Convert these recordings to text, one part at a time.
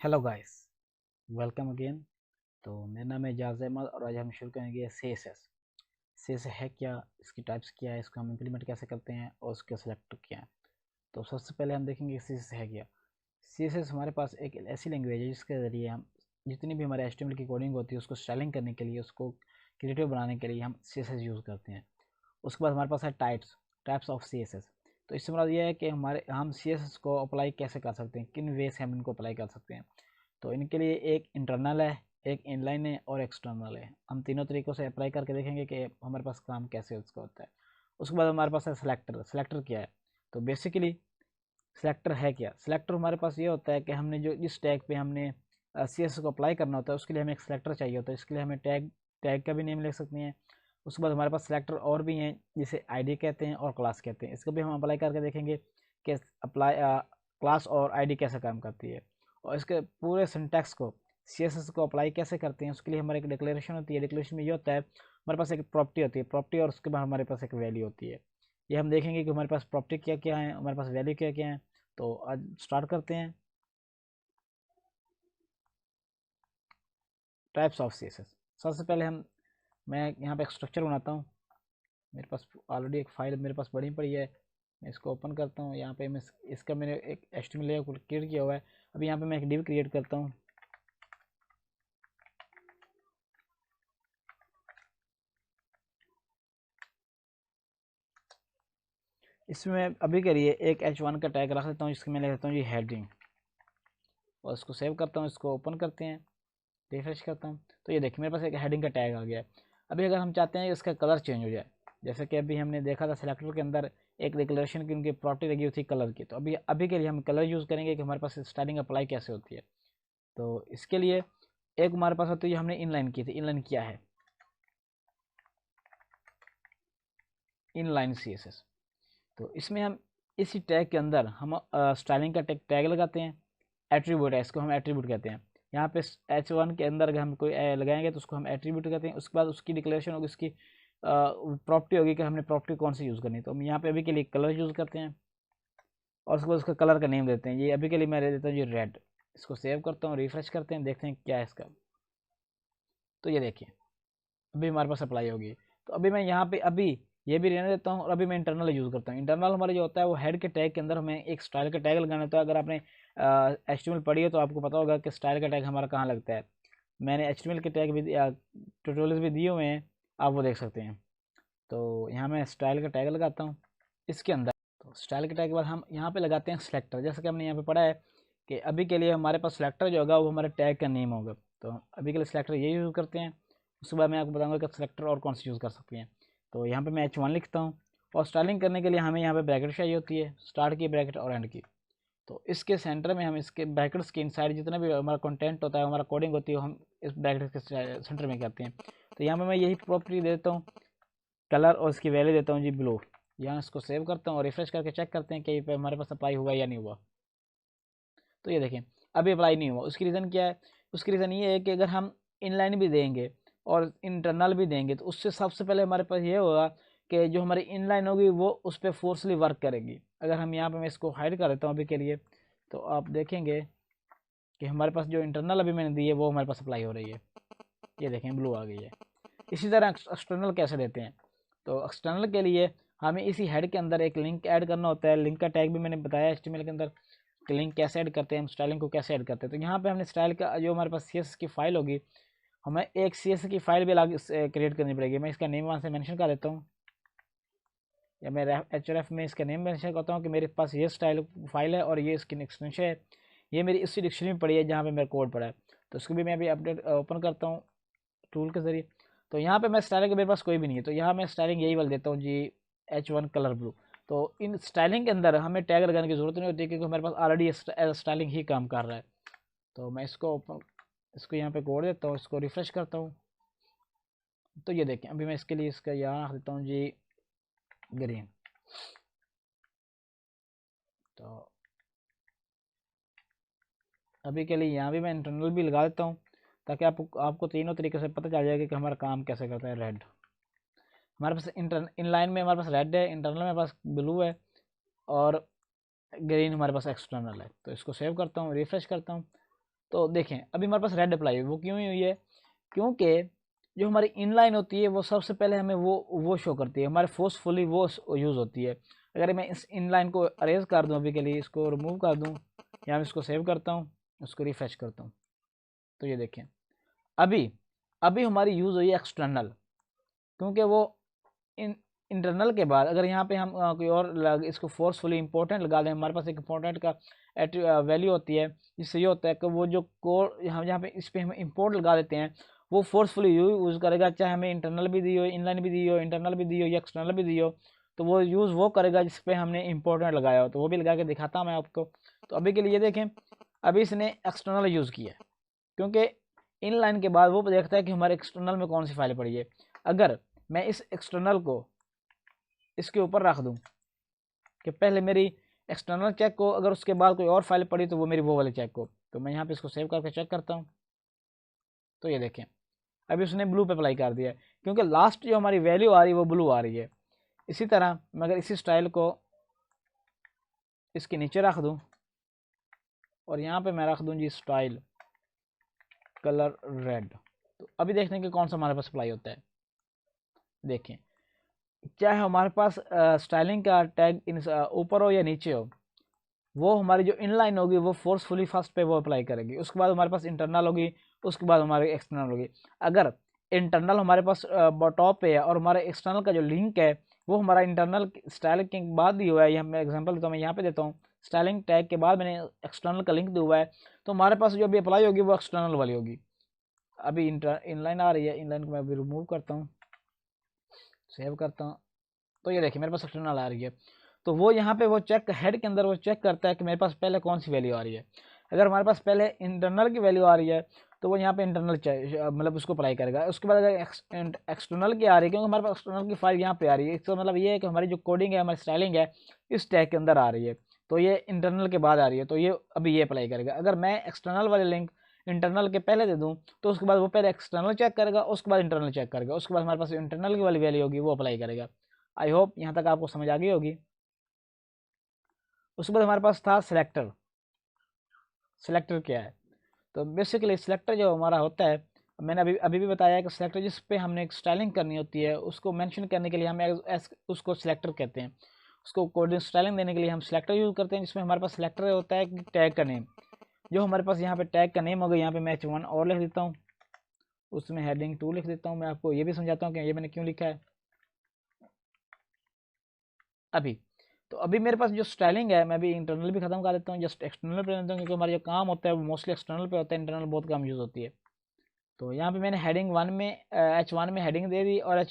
Hello guys, welcome again. तो मेरा नाम है एजाज अहमद और आज हम शुरू करेंगे सी एस एस है क्या, इसकी टाइप्स क्या है, इसको हम इम्प्लीमेंट कैसे करते हैं और उसके सेलेक्ट क्या है। तो सबसे पहले हम देखेंगे सी एस एस है क्या। सी एस एस हमारे पास एक ऐसी लैंग्वेज है जिसके ज़रिए हम जितनी भी हमारे HTML की कोडिंग होती है उसको स्टाइलिंग करने के लिए, उसको क्रिएटिव बनाने के लिए हम सी एस एस यूज़ करते हैं। उसके बाद हमारे पास है types of C S S. तो इससे मतलब ये है कि हम सी एस एस को अप्लाई कैसे कर सकते हैं, किन वे से हम इनको अप्लाई कर सकते हैं। तो इनके लिए एक इंटरनल है, एक इनलाइन है और एक्सटर्नल है। हम तीनों तरीक़ों से अप्लाई करके देखेंगे कि हमारे पास काम कैसे उसका होता है। उसके बाद हमारे पास है सेलेक्टर क्या है। तो बेसिकली सेलेक्टर है क्या, सेलेक्टर हमारे पास ये होता है कि हमने जो जिस टैग पे हमने सी एस को अप्लाई करना होता है उसके लिए हमें एक सेलेक्टर चाहिए होता है। इसके लिए हमें टैग का भी नेम लिख सकते हैं। उसके बाद हमारे पास सेलेक्टर और भी हैं जिसे आईडी कहते हैं और क्लास कहते हैं। इसको भी हम अप्लाई करके देखेंगे कि अप्लाई क्लास और आईडी कैसे काम करती है। और इसके पूरे सिंटैक्स को सी एस एस को अप्लाई कैसे करते हैं उसके लिए हमारे एक डिक्लेरेशन होती है। डिक्लेरेशन में ये होता है हमारे पास एक प्रॉपर्टी होती है, प्रॉपर्टी और उसके बाद हमारे पास एक वैल्यू होती है। ये हम देखेंगे कि हमारे पास प्रॉपर्टी क्या क्या है, हमारे पास वैल्यू क्या क्या है। तो आज स्टार्ट करते हैं types of C S S. सबसे पहले मैं यहाँ पे एक स्ट्रक्चर बनाता हूँ। मेरे पास ऑलरेडी एक फाइल मेरे पास बड़ी पड़ी है। मैं इसको ओपन करता हूँ। यहाँ पे मैं इसका मैंने एक HTML लेआउट क्रिएट किया हुआ है। अभी यहाँ पे मैं एक डिव क्रिएट करता हूँ। इसमें मैं अभी के लिए एक H1 का टैग रख देता हूँ जिसके मैं लिख देता हूँ जी हेडिंग, और इसको सेव करता हूँ। इसको ओपन करते हैं, रिफ्रेश करता हूँ। तो ये देखिए मेरे पास एक हेडिंग का टैग आ गया है। अभी अगर हम चाहते हैं कि इसका कलर चेंज हो जाए, जैसे कि अभी हमने देखा था सिलेक्टर के अंदर एक डिक्लेरेशन की उनकी प्रॉपर्टी लगी हुई थी कलर की। तो अभी अभी के लिए हम कलर यूज़ करेंगे कि हमारे पास स्टाइलिंग अप्लाई कैसे होती है। तो इसके लिए एक हमारे पास होती है, हमने इनलाइन की थी। इनलाइन क्या है, इनलाइन सी एस एस। तो इसमें हम इसी टैग के अंदर हम स्टाइलिंग का टैग लगाते हैं। एट्रीब्यूट है, इसको हम एट्रीब्यूट कहते हैं। यहाँ पे H1 के अंदर अगर हम कोई लगाएंगे तो उसको हम एट्रीब्यूट कहते हैं। उसके बाद उसकी डिक्लेरेशन होगी, उसकी प्रॉपर्टी होगी कि हमने प्रॉपर्टी कौन सी यूज़ करनी है। तो हम यहाँ पे अभी के लिए कलर यूज़ करते हैं और उसके बाद उसका कलर का नेम देते हैं। ये अभी के लिए मैं दे देता हूँ जी रेड। इसको सेव करता हूँ, रिफ्रेश करते हैं, देखते हैं क्या है इसका। तो ये देखिए अभी हमारे पास अप्लाई होगी। तो अभी मैं यहाँ पे अभी ये भी रहने देता हूँ और अभी मैं इंटरनल यूज़ करता हूँ। इंटरनल हमारा जो होता है वो हेड के टैग के अंदर हमें एक स्टाइल का टैग लगाना होता है। अगर आपने HTML पढ़ी है तो आपको पता होगा कि स्टाइल का टैग हमारा कहाँ लगता है। मैंने HTML के टैग भी ट्यूटोरियल्स भी दिए हुए हैं, आप वो देख सकते हैं। तो यहाँ मैं स्टाइल का टैग लगाता हूँ इसके अंदर। तो स्टाइल के टैग के बाद हम यहाँ पे लगाते हैं सेलेक्टर। जैसे कि हमने यहाँ पे पढ़ा है कि अभी के लिए हमारे पास सेलेक्टर जो होगा वो हमारे टैग का नेम होगा। तो अभी के लिए सेलेक्टर ये यूज़ करते हैं। उसके बाद मैं आपको बताऊंगा कि सेलेक्टर और कौन सी यूज़ कर सकते हैं। तो यहाँ पे मैं H1 लिखता हूँ और स्टाइलिंग करने के लिए हमें यहाँ पे ब्रैकेट चाहिए होती है, स्टार्ट की ब्रैकेट और एंड की। तो इसके सेंटर में हम इसके ब्रैकेट्स के इनसाइड जितना भी हमारा कंटेंट होता है, हमारा कोडिंग होती है, हम इस ब्रैकेट के सेंटर में करते हैं। तो यहाँ पे मैं यही प्रॉपर्टी देता हूँ, कलर, और इसकी वैल्यू देता हूँ जी ब्लू। यहाँ इसको सेव करता हूँ और रिफ्रेश करके चेक करते हैं कि ये हमारे पास अप्लाई हुआ या नहीं हुआ। तो ये देखें अभी अप्लाई नहीं हुआ। उसकी रीज़न क्या है, उसकी रीज़न ये है कि अगर हम इनलाइन भी देंगे और इंटरनल भी देंगे तो उससे सबसे पहले हमारे पास ये होगा कि जो हमारी इनलाइन होगी वो उस पर फोर्सली वर्क करेगी। अगर हम यहाँ पे मैं इसको हाइड कर देता हूँ अभी के लिए, तो आप देखेंगे कि हमारे पास जो इंटरनल अभी मैंने दी है वो हमारे पास अप्लाई हो रही है। ये देखें ब्लू आ गई है। इसी तरह एक्सटर्नल कैसे देते हैं, तो एक्सटर्नल के लिए हमें इसी हेड के अंदर एक लिंक ऐड करना होता है। लिंक का टैग भी मैंने बताया HTML के अंदर कि लिंक कैसे ऐड करते हैं, हम स्टाइलिंग को कैसे ऐड करते हैं। तो यहाँ पे हमने स्टाइल का जो हमारे पास CSS की फाइल होगी, हमें एक CSS की फाइल भी अलग क्रिएट करनी पड़ेगी। मैं इसका नेम वहाँ से मेंशन कर देता हूँ, या मैं href में इसका नेम मेंशन करता हूँ कि मेरे पास ये स्टाइल फाइल है और ये इसकी एक्सटेंशन है। ये मेरी इसी डिक्शनरी में पड़ी है जहाँ पे मेरा कोड पड़ा है। तो इसको भी मैं अभी अपडेट ओपन करता हूँ टूल के ज़रिए। तो यहाँ पे मैं स्टाइलिंग मेरे पास कोई भी नहीं है, तो यहाँ मैं स्टाइलिंग यही वाला देता हूँ जी H1 कलर ब्लू। तो इन स्टाइलिंग के अंदर हमें टैग लगाने की ज़रूरत नहीं होती क्योंकि हमारे पास ऑलरेडी स्टाइलिंग ही काम कर रहा है। तो मैं इसको यहाँ पे कोड देता हूँ, इसको रिफ्रेश करता हूँ। तो ये देखें अभी मैं इसके लिए इसका यहाँ रख देता हूँ जी ग्रीन। तो अभी के लिए यहाँ भी मैं इंटरनल भी लगा देता हूँ ताकि आपको तीनों तरीके से पता चल जाएगा कि हमारा काम कैसे करता है। रेड हमारे पास इनलाइन में हमारे पास रेड है, इंटरनल में हमारे पास ब्लू है और ग्रीन हमारे पास एक्सटर्नल है। तो इसको सेव करता हूँ, रिफ्रेश करता हूँ। तो देखें अभी हमारे पास रेड अप्लाई हुई, वो क्यों हुई है? क्योंकि जो हमारी इनलाइन होती है वो सबसे पहले हमें वो शो करती है, हमारे फोर्सफुली वो यूज़ होती है। अगर मैं इस इनलाइन को अरेज कर दूं, अभी के लिए इसको रिमूव कर दूं, या मैं इसको सेव करता हूं, उसको रिफ्रेश करता हूं, तो ये देखें अभी अभी हमारी यूज़ हुई है एक्सटर्नल, क्योंकि वो इन इंटरनल के बाद अगर यहाँ पे हम कोई और इसको फोर्सफुली इंपॉर्टेंट लगा दें, हमारे पास एक इंपॉर्टेंट का वैल्यू होती है, जिससे ये होता है कि वो जो कोड हम यहाँ पे इस पर हम इंपोर्ट लगा देते हैं, वो फोर्सफुली यूज़ करेगा, चाहे हमें इंटरनल भी दी हो, इनलाइन भी दी हो, इंटरनल भी दी हो या एक्सटर्नल भी दी हो, तो वो यूज़ वो करेगा जिस पे हमने इंपॉर्टेंट लगाया हो। तो वो भी लगा के दिखाता हूँ मैं आपको। तो अभी के लिए देखें, अभी इसने एक्सटर्नल यूज़ किया है, क्योंकि इनलाइन के बाद वो देखता है कि हमारे एक्सटर्नल में कौन सी फाइल पड़ी है। अगर मैं इस एक्सटर्नल को इसके ऊपर रख दूं कि पहले मेरी एक्सटर्नल चेक को, अगर उसके बाद कोई और फाइल पड़ी तो वो मेरी वो वाली चेक को, तो मैं यहाँ पे इसको सेव करके चेक करता हूँ, तो ये देखें अभी उसने ब्लू पे अप्लाई कर दिया है, क्योंकि लास्ट जो हमारी वैल्यू आ रही है वो ब्लू आ रही है। इसी तरह मैं अगर इसी स्टाइल को इसके नीचे रख दूं और यहाँ पे मैं रख दूं जी स्टाइल कलर रेड, तो अभी देखने के कौन सा हमारे पास अप्लाई होता है। देखें चाहे हमारे पास स्टाइलिंग का टैग ऊपर हो या नीचे हो, वो हमारी जो इनलाइन होगी वो फोर्सफुली फर्स्ट पे वो अप्लाई करेगी, उसके बाद हमारे पास इंटरनल होगी, उसके बाद हमारी एक्सटर्नल होगी। अगर इंटरनल हमारे पास टॉप पे है और हमारे एक्सटर्नल का जो लिंक है वो हमारा इंटरनल स्टाइलिंग के बाद ही हुआ है, यह मैं एग्जांपल देता हूँ, मैं यहाँ पे देता हूँ स्टाइलिंग टैग के बाद मैंने एक्सटर्नल का लिंक दिया हुआ है, तो हमारे पास जो भी अप्लाई होगी वो एक्सटर्नल वाली होगी। अभी इनलाइन आ रही है, इनलाइन को मैं अभी रिमूव करता हूँ, सेव करता हूँ, तो ये देखिए मेरे पास एक्सटर्नल आ रही है। तो वो यहाँ पे वो चेक हेड के अंदर वो चेक करता है कि मेरे पास पहले कौन सी वैल्यू आ रही है। अगर हमारे पास पहले इंटरनल की वैल्यू आ रही है तो वो यहाँ पे इंटरनल मतलब उसको अप्लाई करेगा। उसके बाद अगर एक्सटर्नल की आ रही है, क्योंकि हमारे पास एक्सटर्नल की फाइल यहाँ पे आ रही है, इसका मतलब ये है कि हमारी जो कोडिंग है, हमारी स्टाइलिंग है, इस टैग के अंदर आ रही है, तो ये इंटरनल के बाद आ रही है, तो ये अभी ये अप्लाई करेगा। अगर मैं एक्सटर्नल वाले लिंक इंटरनल के पहले दे दूँ तो उसके बाद वो पहले एक्सटर्नल चेक करेगा, उसके बाद इंटरनल चेक करेगा, उसके बाद हमारे पास इंटरनल की वाली वैल्यू होगी वो अप्लाई करेगा। आई होप यहाँ तक आपको समझ आ गई होगी। उसके बाद हमारे पास था सिलेक्टर। सिलेक्टर क्या है? तो बेसिकली सिलेक्टर जो हमारा होता है, मैंने अभी अभी भी बताया है कि सिलेक्टर जिस पे हमने एक स्टाइलिंग करनी होती है उसको मेंशन करने के लिए हमें उसको सिलेक्टर कहते हैं। उसको कोडिंग स्टाइलिंग देने के लिए हम सिलेक्टर यूज़ करते हैं, जिसमें हमारे पास सिलेक्टर होता है कि टैग का नेम, जो हमारे पास यहाँ पे टैग का नेम होगा, यहाँ पे मैं H1 और लिख देता हूँ, उसमें हेडिंग 2 लिख देता हूँ। मैं आपको ये भी समझाता हूँ कि ये मैंने क्यों लिखा है अभी। तो अभी मेरे पास जो स्टाइलिंग है, मैं भी इंटरनल भी खत्म कर देता हूँ, जस्ट एक्सटर्नल पे देता हूँ, क्योंकि हमारा जो काम होता है वो मोस्टली एक्सटर्नल पे होता है, इंटरनल बहुत कम यूज़ होती है। तो यहाँ पे मैंने हेडिंग 1 में H1 में हेडिंग दे दी और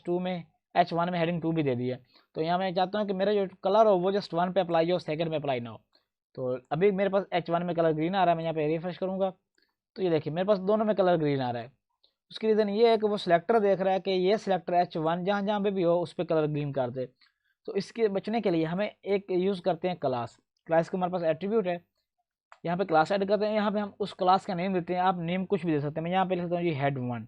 H1 में हेडिंग 2 भी दे दी है। तो यहाँ मैं चाहता हूँ कि मेरा जो कलर हो वो जस्ट 1 पे अप्लाई हो, सेकंड में अप्लाई ना हो। तो अभी मेरे पास H1 में कलर ग्रीन आ रहा है, मैं यहाँ पे रिफ्रेश करूँगा तो ये देखिए मेरे पास दोनों में कलर ग्रीन आ रहा है। उसकी रीज़न ये है कि वो सिलेक्टर देख रहा है कि ये सिलेक्टर H1 जहाँ जहाँ पे भी हो उस पर कलर ग्रीन कर दे। तो इसके बचने के लिए हमें एक यूज़ करते हैं क्लास। क्लास का हमारे पास एट्रीब्यूट है, यहाँ पे क्लास ऐड करते हैं, यहाँ पे हम उस क्लास का नेम देते हैं। आप नेम कुछ भी दे सकते हैं, मैं यहाँ पे लिख सकता हूँ जी head1।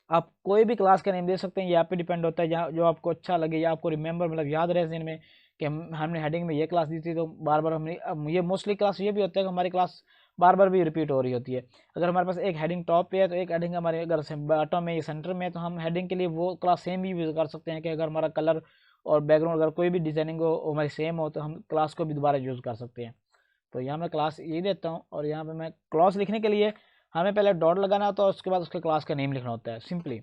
आप कोई भी क्लास का नेम दे सकते हैं, यहाँ पे डिपेंड होता है जहाँ जो आपको अच्छा लगे या आपको रिमेंबर मतलब याद रहे दिन में कि हमने हेडिंग में ये क्लास दी थी, तो बार बार हमने ये मोस्टली क्लास ये भी होता है कि हमारी क्लास बार बार भी रिपीट हो रही होती है। अगर हमारे पास एक हेडिंग टॉप पे है तो एक हेडिंग हमारे अगर बॉटम में या सेंटर में है, तो हम हेडिंग के लिए वो क्लास सेम भी यूज़ कर सकते हैं कि अगर हमारा कलर और बैकग्राउंड अगर कोई भी डिजाइनिंग हो हमारी सेम हो तो हम क्लास को भी दोबारा यूज़ कर सकते हैं। तो यहाँ मैं क्लास ये देता हूँ और यहाँ पे मैं क्लास लिखने के लिए हमें पहले डॉट लगाना होता है, उसके बाद उसके क्लास का नेम लिखना होता है। सिंपली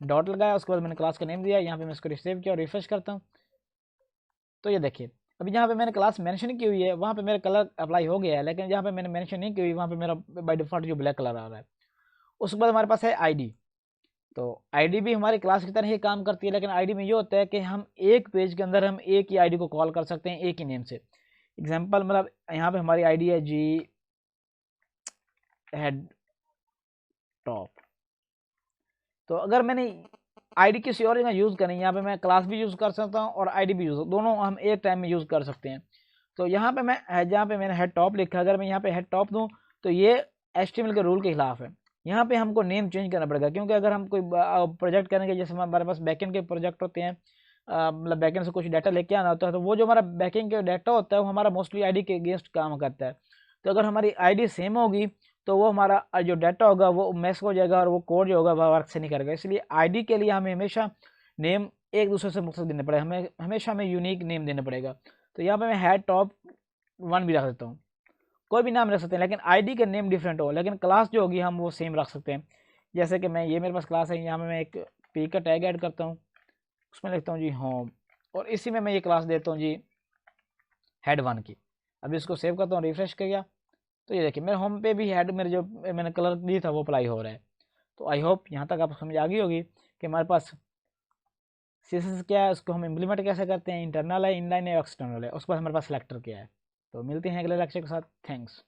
डॉट लगाया, उसके बाद मैंने क्लास का नेम दिया, यहाँ पे मैं इसको सेव किया और रिफ्रेश करता हूँ, तो ये देखिए अभी जहाँ पे मैंने क्लास मेंशन की हुई है वहाँ पे मेरा कलर अप्लाई हो गया है, लेकिन जहाँ पे मैंने मेंशन नहीं की हुई वहाँ पे मेरा बाय डिफॉल्ट जो ब्लैक कलर आ रहा है। उसके बाद हमारे पास है आईडी। तो आईडी भी हमारी क्लास की तरह ही काम करती है, लेकिन आईडी में ये होता है कि हम एक पेज के अंदर हम एक ही आईडी को कॉल कर सकते हैं एक ही नेम से। एग्जाम्पल मतलब यहाँ पे हमारी आईडी है जी हेड टॉप। तो अगर मैंने आईडी किसी और जगह यूज़ करनी है, यहाँ पे मैं क्लास भी यूज़ कर सकता हूँ और आईडी भी यूज़, दोनों हम एक टाइम में यूज़ कर सकते हैं। तो यहाँ पे मैं जहाँ पे मैंने हेड टॉप लिखा, अगर मैं यहाँ पे हेड टॉप दूँ तो ये HTML के रूल के खिलाफ है। यहाँ पे हमको नेम चेंज करना पड़ेगा, क्योंकि अगर हम कोई प्रोजेक्ट करेंगे, जैसे हमारे पास बैकएंड के प्रोजेक्ट होते हैं, मतलब बैकएंड से कुछ डाटा लेके आना होता है, तो वो जो हमारा बैकएंड का डाटा होता है वो हमारा मोस्टली आईडी के अगेंस्ट काम करता है। तो अगर हमारी आईडी सेम होगी तो वो हमारा जो डाटा होगा वो मैस हो जाएगा और वो कोड जो होगा वह वर्क से नहीं करेगा। इसलिए आईडी के लिए हमें हमेशा नेम एक दूसरे से मुख्तलिफ देने पड़ेगा, हमेशा हमें यूनिक नेम देना पड़ेगा। तो यहाँ पे मैं हेड टॉप 1 भी रख देता हूँ, कोई भी नाम रख सकते हैं, लेकिन आईडी का नेम डिफरेंट हो, लेकिन क्लास जो होगी हम वो सेम रख सकते हैं। जैसे कि ये मेरे पास क्लास है, यहाँ में मैं एक पी का टैग ऐड करता हूँ, उसमें लिखता हूँ जी होम, और इसी में मैं ये क्लास देता हूँ जी हेड 1 की। अभी इसको सेव करता हूँ, रिफ्रेश किया तो ये देखिए मेरे होम पे भी हेड मेरे जो मैंने कलर दी था वो अप्लाई हो रहा है। तो आई होप यहाँ तक आपको समझ आ गई होगी कि हमारे पास सीएसएस क्या है, उसको हम इम्प्लीमेंट कैसे करते हैं, इंटरनल है, इनलाइन है, एक्सटर्नल है, उसके बाद हमारे पास सेलेक्टर क्या है। तो मिलते हैं अगले लेक्चर के साथ। थैंक्स।